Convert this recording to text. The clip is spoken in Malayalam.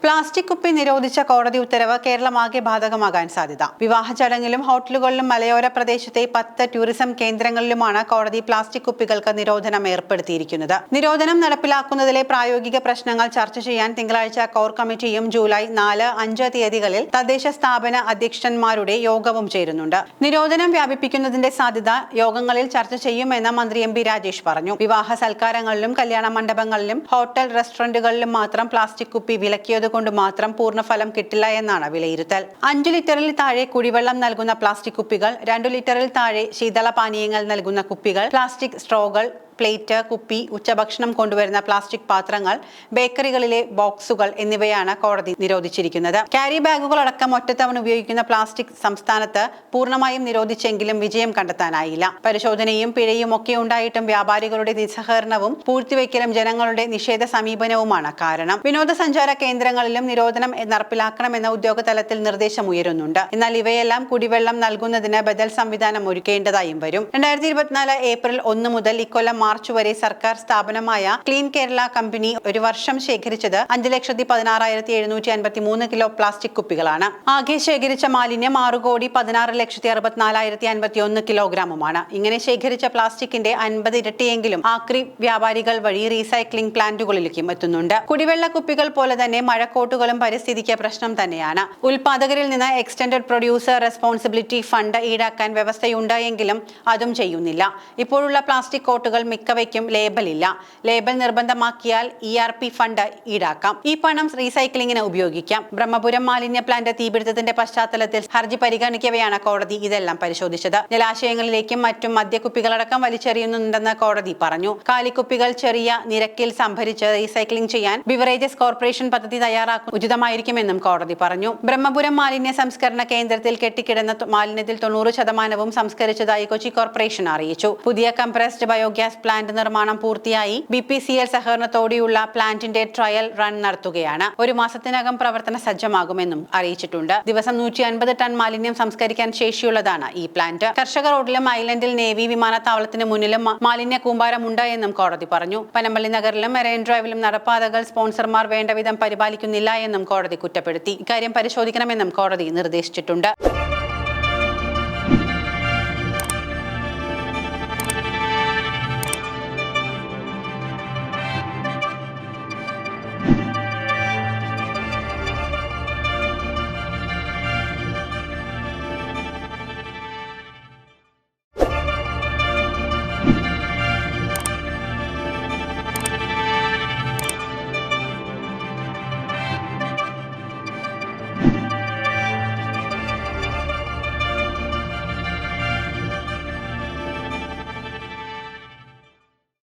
പ്ലാസ്റ്റിക് കുപ്പി നിരോധിച്ച കോടതി ഉത്തരവ് കേരളമാകെ ബാധകമാകാൻ സാധ്യത. വിവാഹ ചടങ്ങിലും ഹോട്ടലുകളിലും മലയോര പ്രദേശത്തെ 10 ടൂറിസം കേന്ദ്രങ്ങളിലുമാണ് കോടതി പ്ലാസ്റ്റിക് കുപ്പികൾക്ക് നിരോധനം ഏർപ്പെടുത്തിയിരിക്കുന്നത്. നിരോധനം നടപ്പിലാക്കുന്നതിലെ പ്രായോഗിക പ്രശ്നങ്ങൾ ചർച്ച ചെയ്യാൻ തിങ്കളാഴ്ച കോർ കമ്മിറ്റിയും ജൂലൈ 4, 5 തീയതികളിൽ തദ്ദേശ സ്ഥാപന അധ്യക്ഷന്മാരുടെ യോഗവും ചേരുന്നുണ്ട്. നിരോധനം വ്യാപിപ്പിക്കുന്നതിന്റെ സാധ്യത യോഗങ്ങളിൽ ചർച്ച ചെയ്യുമെന്ന് മന്ത്രി എം. പി. രാജേഷ് പറഞ്ഞു. വിവാഹ സൽക്കാരങ്ങളിലും കല്യാണ മണ്ഡപങ്ങളിലും ഹോട്ടൽ റെസ്റ്റോറന്റുകളിലും മാത്രം പ്ലാസ്റ്റിക് കുപ്പി വിലക്കിയത് കൊണ്ട് മാത്രം പൂർണ്ണഫലം കിട്ടില്ല എന്നാണ് വിലയിരുത്തൽ. 5 ലിറ്ററിൽ താഴെ കുടിവെള്ളം നൽകുന്ന പ്ലാസ്റ്റിക് കുപ്പികൾ, 2 ലിറ്ററിൽ താഴെ ശീതള പാനീയങ്ങൾ നൽകുന്ന കുപ്പികൾ, പ്ലാസ്റ്റിക് സ്ട്രോകൾ, പ്ലേറ്റ്, കുപ്പി, ഉച്ചഭക്ഷണം കൊണ്ടുവരുന്ന പ്ലാസ്റ്റിക് പാത്രങ്ങൾ, ബേക്കറികളിലെ ബോക്സുകൾ എന്നിവയാണ് കോടതി നിരോധിച്ചിരിക്കുന്നത്. ക്യാരി ബാഗുകൾ അടക്കം ഒറ്റത്തവണ ഉപയോഗിക്കുന്ന പ്ലാസ്റ്റിക് സംസ്ഥാനത്ത് പൂർണ്ണമായും നിരോധിച്ചെങ്കിലും വിജയം കണ്ടെത്താനായില്ല. പരിശോധനയും പിഴയും ഒക്കെ ഉണ്ടായിട്ടും വ്യാപാരികളുടെ നിസ്സഹകരണവും പൂഴ്ത്തിവെക്കലും ജനങ്ങളുടെ നിഷേധ സമീപനവുമാണ് കാരണം. വിനോദസഞ്ചാര കേന്ദ്രങ്ങളിലും നിരോധനം നടപ്പിലാക്കണമെന്ന ഉദ്യോഗതലത്തിൽ നിർദ്ദേശമുയരുന്നുണ്ട്. എന്നാൽ ഇവയെല്ലാം കുടിവെള്ളം നൽകുന്നതിന് ബദൽ സംവിധാനം ഒരുക്കേണ്ടതായും വരും. 2024 ഏപ്രിൽ 1 മുതൽ ഇക്കൊല്ലം മാർച്ച് വരെ സർക്കാർ സ്ഥാപനമായ ക്ലീൻ കേരള കമ്പനി ഒരു വർഷം ശേഖരിച്ചത് 5,16,753 കിലോ പ്ലാസ്റ്റിക് കുപ്പികളാണ്. ആകെ ശേഖരിച്ച മാലിന്യം 6,16,64,051 കിലോഗ്രാമുമാണ്. ഇങ്ങനെ ശേഖരിച്ച പ്ലാസ്റ്റിക്കിന്റെ 50 ഇരട്ടിയെങ്കിലും ആക്രി വ്യാപാരികൾ വഴി റീസൈക്ലിംഗ് പ്ലാന്റുകളിലേക്കും എത്തുന്നുണ്ട്. കുടിവെള്ള കുപ്പികൾ പോലെ തന്നെ മഴക്കോട്ടുകളും പരിസ്ഥിതിക്ക് പ്രശ്നം തന്നെയാണ്. ഉൽപാദകരിൽ നിന്ന് എക്സ്റ്റൻഡഡ് പ്രൊഡ്യൂസർ റെസ്പോൺസിബിലിറ്റി ഫണ്ട് ഈടാക്കാൻ വ്യവസ്ഥയുണ്ട് എങ്കിലും അതും ചെയ്യുന്നില്ല. ഇപ്പോഴുള്ള പ്ലാസ്റ്റിക് കോട്ടുകൾ മിക്കവയ്ക്കും ലേബലില്ല. ലേബൽ നിർബന്ധമാക്കിയാൽ ERP ഫണ്ട് ഈടാക്കാം. ഈ പണം റീസൈക്ലിംഗിന് ഉപയോഗിക്കാം. ബ്രഹ്മപുരം മാലിന്യ പ്ലാന്റ് തീപിടുത്തത്തിന്റെ പശ്ചാത്തലത്തിൽ ഹർജി പരിഗണിക്കവെയാണ് കോടതി ഇതെല്ലാം പരിശോധിച്ചത്. ജലാശയങ്ങളിലേക്കും മറ്റും മദ്യക്കുപ്പികളടക്കം വലിച്ചെറിയുന്നുണ്ടെന്ന് കോടതി പറഞ്ഞു. കാലിക്കുപ്പികൾ ചെറിയ നിരക്കിൽ സംഭരിച്ച് റീസൈക്ലിംഗ് ചെയ്യാൻ ബിവറേജസ് കോർപ്പറേഷൻ പദ്ധതി തയ്യാറാക്കുന്നത് ഉചിതമായിരിക്കുമെന്നും കോടതി പറഞ്ഞു. ബ്രഹ്മപുരം മാലിന്യ സംസ്കരണ കേന്ദ്രത്തിൽ കെട്ടിക്കിടന്ന മാലിന്യത്തിൽ 90% സംസ്കരിച്ചതായി കൊച്ചി കോർപ്പറേഷൻ അറിയിച്ചു. പുതിയ കംപ്രസ്ഡ് ബയോഗ്യാസ് പ്ലാന്റ് നിർമ്മാണം പൂർത്തിയായി. BPCL സഹകരണത്തോടെയുള്ള പ്ലാന്റിന്റെ ട്രയൽ റൺ നടത്തുകയാണ്. 1 മാസത്തിനകം പ്രവർത്തന സജ്ജമാകുമെന്നും അറിയിച്ചിട്ടുണ്ട്. ദിവസം 150 ടൺ മാലിന്യം സംസ്കരിക്കാൻ ശേഷിയുള്ളതാണ് ഈ പ്ലാന്റ്. കർഷക റോഡിലും ഐലൻഡിൽ നേവി വിമാനത്താവളത്തിന് മുന്നിലും മാലിന്യ കൂമ്പാരമുണ്ട് എന്നും കോടതി പറഞ്ഞു. പനമ്പള്ളി നഗറിലും മെറൈൻ ഡ്രൈവിലും നടപ്പാതകൾ സ്പോൺസർമാർ വേണ്ടവിധം പരിപാലിക്കുന്നില്ല എന്നും കോടതി കുറ്റപ്പെടുത്തി. ഇക്കാര്യം പരിശോധിക്കണമെന്നും കോടതി നിർദ്ദേശിച്ചിട്ടുണ്ട്.